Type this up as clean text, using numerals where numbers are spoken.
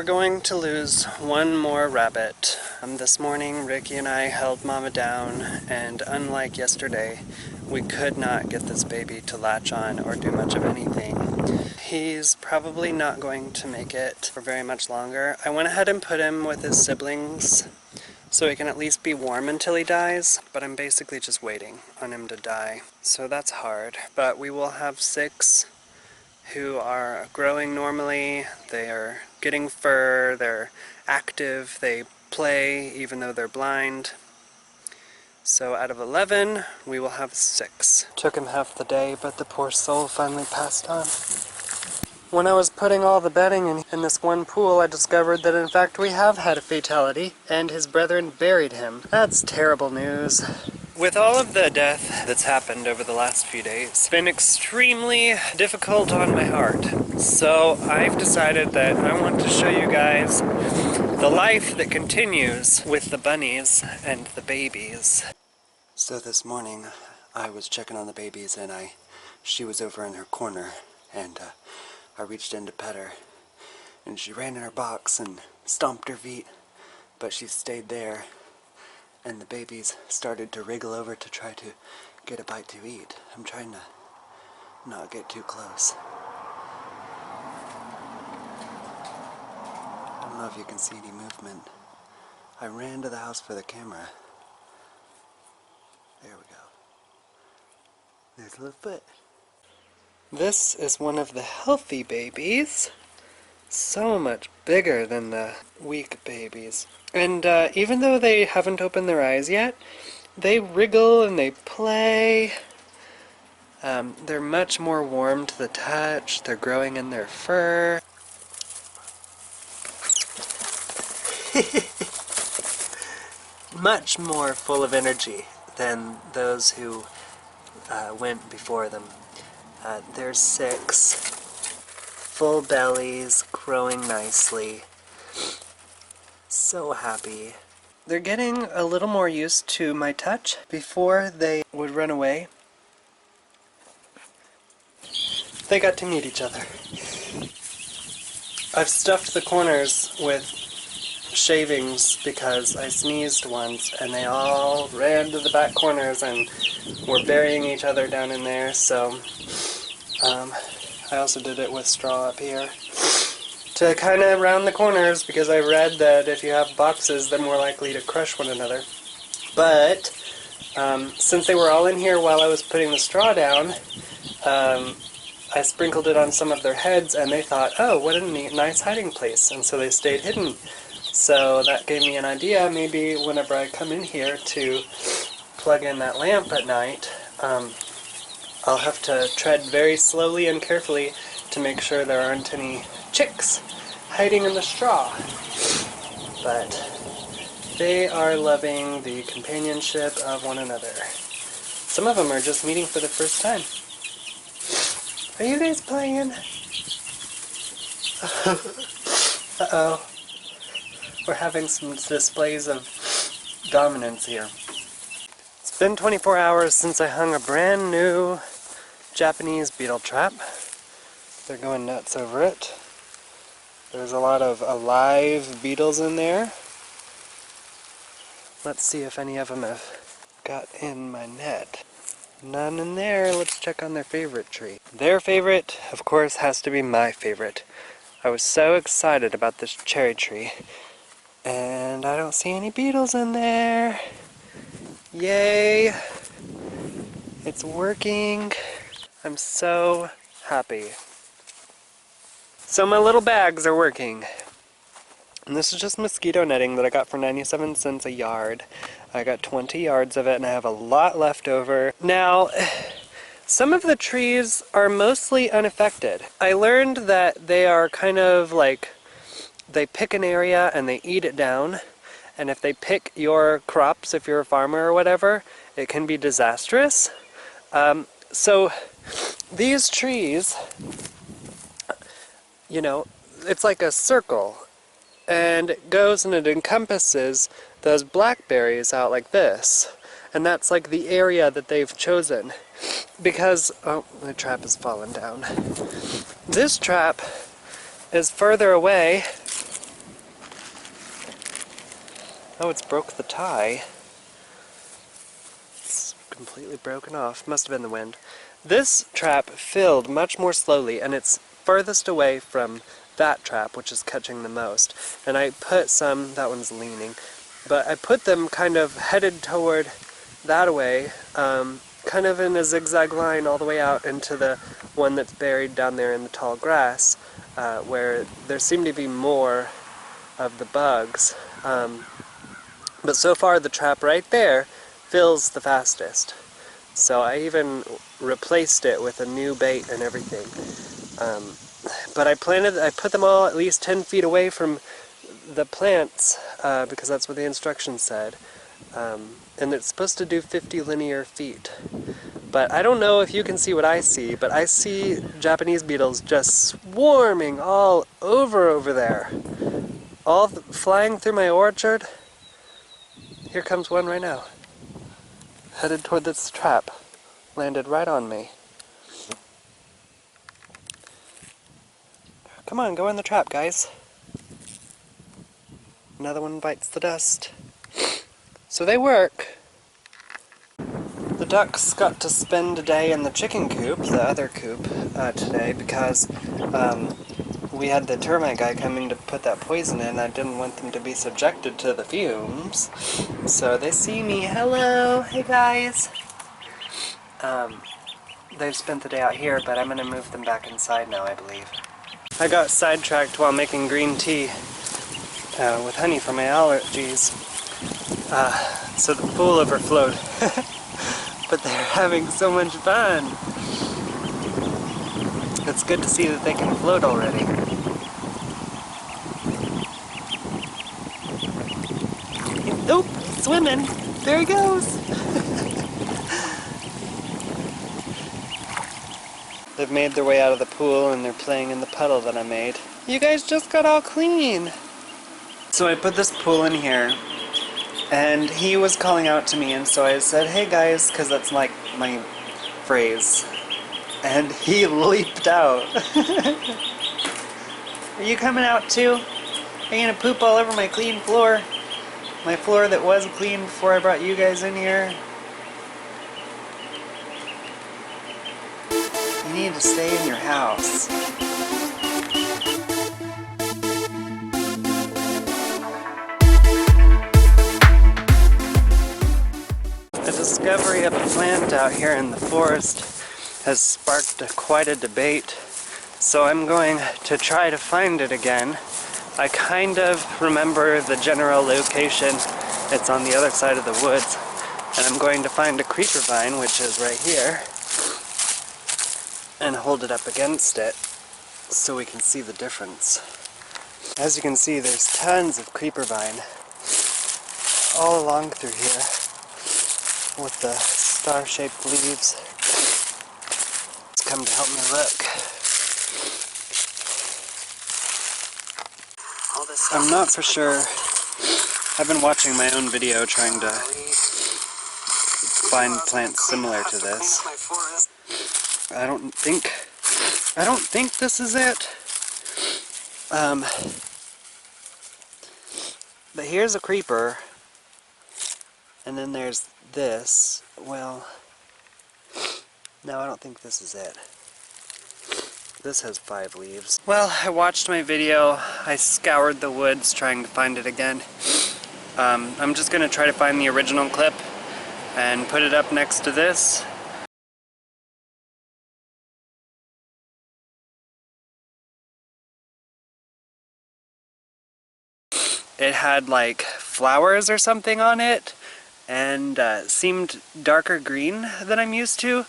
going to lose one more rabbit. This morning, Ricky and I held Mama down, and unlike yesterday, we could not get this baby to latch on or do much of anything. He's probably not going to make it for very much longer. I went ahead and put him with his siblings so he can at least be warm until he dies, but I'm basically just waiting on him to die. So that's hard, but we will have 6 who are growing normally. They are getting fur, they're active, they play even though they're blind. So out of 11, we will have 6. Took him half the day, but the poor soul finally passed on. When I was putting all the bedding in this one pool, I discovered that in fact we have had a fatality, and his brethren buried him. That's terrible news. With all of the death that's happened over the last few days, it's been extremely difficult on my heart. So I've decided that I want to show you guys the life that continues with the bunnies and the babies. So this morning I was checking on the babies, and she was over in her corner, and I reached in to pet her, and she ran in her box and stomped her feet, but she stayed there. And the babies started to wriggle over to try to get a bite to eat. I'm trying to not get too close. I don't know if you can see any movement. I ran to the house for the camera. There we go. There's a little foot. This is one of the healthy babies. So much bigger than the weak babies. And even though they haven't opened their eyes yet, they wriggle and they play. They're much more warm to the touch. They're growing in their fur. Much more full of energy than those who went before them. There's 6. Full bellies, growing nicely. So happy. They're getting a little more used to my touch. Before they would run away, they got to meet each other. I've stuffed the corners with shavings because I sneezed once and they all ran to the back corners and were burying each other down in there, so I also did it with straw up here to kind of round the corners, because I read that if you have boxes, they're more likely to crush one another. But since they were all in here while I was putting the straw down, I sprinkled it on some of their heads, and they thought, oh, what a neat, nice hiding place, and so they stayed hidden. So that gave me an idea. Maybe whenever I come in here to plug in that lamp at night, I'll have to tread very slowly and carefully to make sure there aren't any chicks hiding in the straw. But they are loving the companionship of one another. Some of them are just meeting for the first time. Are you guys playing? Uh-oh. We're having some displays of dominance here. It's been 24 hours since I hung a brand new Japanese beetle trap. They're going nuts over it. There's a lot of alive beetles in there. Let's see if any of them have got in my net. None in there. Let's check on their favorite tree. Their favorite, of course, has to be my favorite. I was so excited about this cherry tree, and I don't see any beetles in there. Yay! It's working. I'm so happy. So my little bags are working. And this is just mosquito netting that I got for 97 cents a yard. I got 20 yards of it, and I have a lot left over. Now, some of the trees are mostly unaffected. I learned that they are kind of like, they pick an area and they eat it down. And if they pick your crops, if you're a farmer or whatever, it can be disastrous. So these trees, you know, it's like a circle, and it goes and it encompasses those blackberries out like this, and that's like the area that they've chosen, because, oh, the trap has fallen down. This trap is further away, Oh, it's broke the tie. It's completely broken off. Must have been the wind. This trap filled much more slowly, and it's furthest away from that trap, which is catching the most. And I put some, that one's leaning, but I put them kind of headed toward that way, kind of in a zigzag line all the way out into the one that's buried down there in the tall grass, where there seem to be more of the bugs. But so far the trap right there fills the fastest. So I even replaced it with a new bait and everything. But I put them all at least 10 feet away from the plants, because that's what the instructions said. And it's supposed to do 50 linear feet. But I don't know if you can see what I see, but I see Japanese beetles just swarming all over there. All flying through my orchard. Here comes one right now. Headed toward this trap. Landed right on me. Come on, go in the trap, guys. Another one bites the dust. So they work. The ducks got to spend a day in the chicken coop, the other coop, today, because we had the termite guy coming to put that poison in. I didn't want them to be subjected to the fumes. So they see me. Hello! Hey guys! They've spent the day out here, but I'm going to move them back inside now, I believe. I got sidetracked while making green tea with honey for my allergies. So the pool overflowed. But they're having so much fun! It's good to see that they can float already. Nope, swimming! There he goes! They've made their way out of the pool and they're playing in the puddle that I made. You guys just got all clean! So I put this pool in here, and he was calling out to me, and so I said, hey guys, because that's like my phrase. And he leaped out. Are you coming out too? Are you gonna poop all over my clean floor? My floor that was clean before I brought you guys in here? You need to stay in your house. The discovery of a plant out here in the forest has sparked quite a debate, so I'm going to try to find it again. I kind of remember the general location. It's on the other side of the woods, and I'm going to find a creeper vine, which is right here, and hold it up against it so we can see the difference. As you can see, there's tons of creeper vine all along through here with the star-shaped leaves. It's come to help me look. I'm not for sure. I've been watching my own video trying to find plants similar to this. I don't think this is it. But here's a creeper, and then there's this. Well, no, I don't think this is it. This has 5 leaves. Well, I watched my video. I scoured the woods trying to find it again. I'm just gonna try to find the original clip and put it up next to this. It had like flowers or something on it, and seemed darker green than I'm used to.